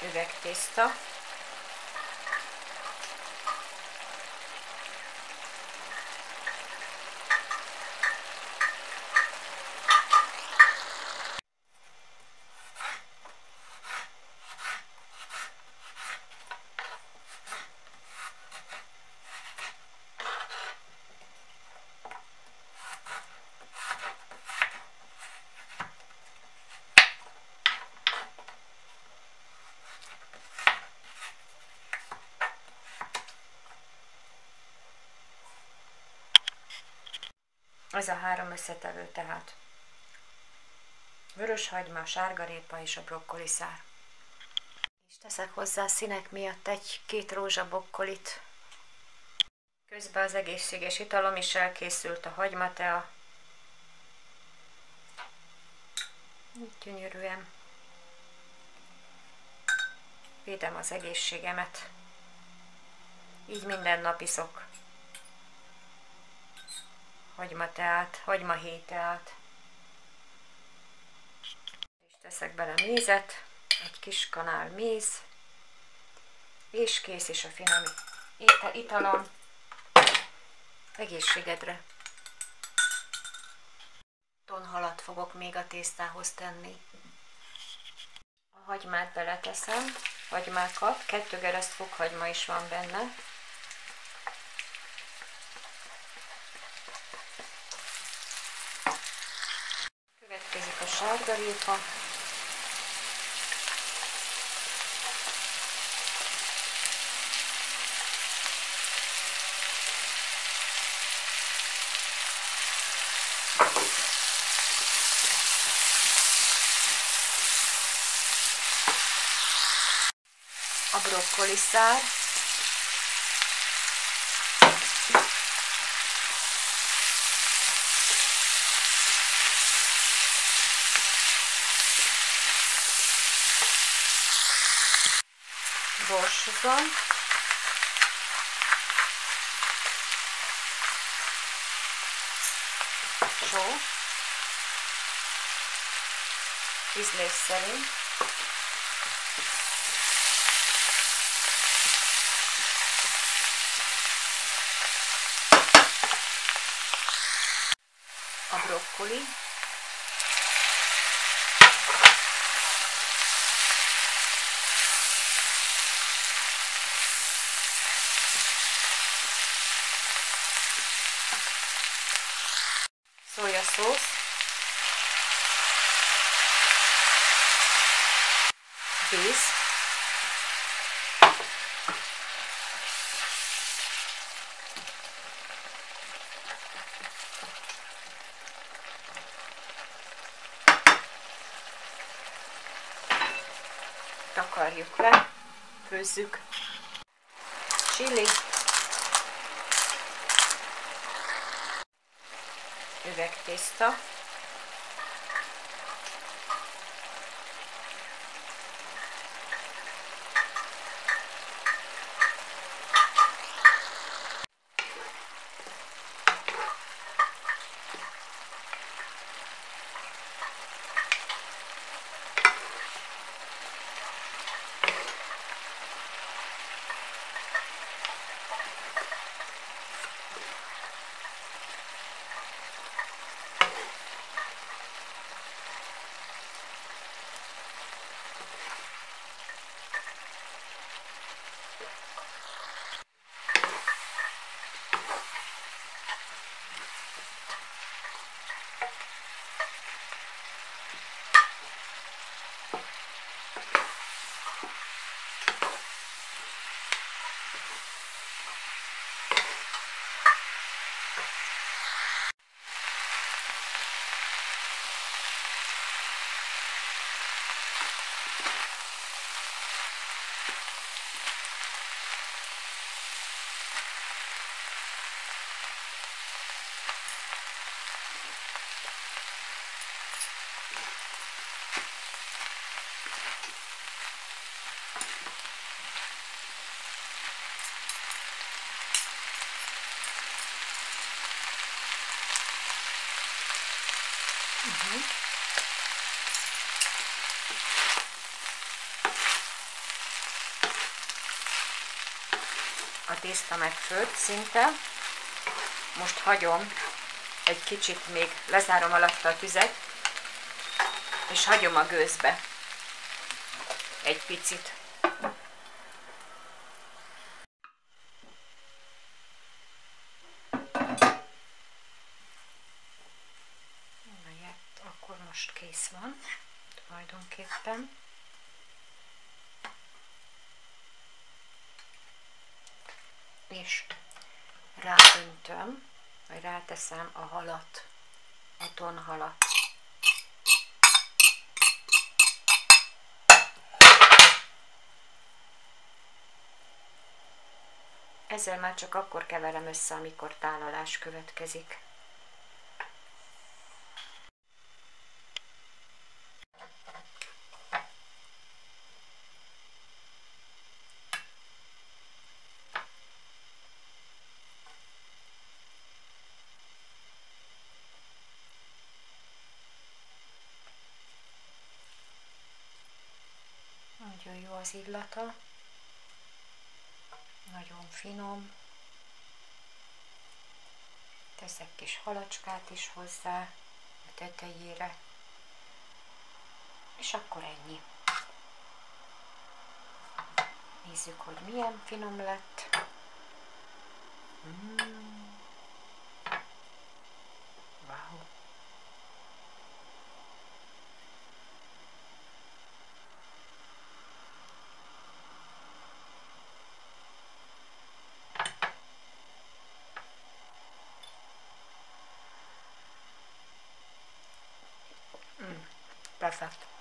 üvegtészta, ez a 3 összetevő tehát. Vöröshagyma, sárgarépa és a brokkoliszár. És teszek hozzá színek miatt 1-2 rózsabokkolit. Közben az egészséges italom is elkészült, a hagymatea. Gyönyörűen. Védem az egészségemet. Így minden nap iszok hagymateát, hagymahéjteát. És teszek bele mézet, egy kis kanál méz, és kész is a finom italom. Egészségedre! Tonhalat fogok még a tésztához tenni. A hagymát beleteszem, hagymákat, 2 gereszt fokhagyma is van benne. Következik a sárgarépa. A brokkoliszár, borsuzom, só, ízlés szerint, a brokkoli, szójaszósz, víz, takarjuk le, főzzük, chili, üvegtészta, tészta megfőtt szinte. Most hagyom egy kicsit, még lezárom alatta a tüzet, és hagyom a gőzbe egy picit. Akkor most kész van, tulajdonképpen. És ráöntöm, vagy ráteszem a halat, a tonhalat. Ezzel már csak akkor keverem össze, amikor tálalás következik. Nagyon jó az illata, nagyon finom. Teszek kis halacskát is hozzá a tetejére, és akkor ennyi. Nézzük, hogy milyen finom lett. Wow! Perfekt.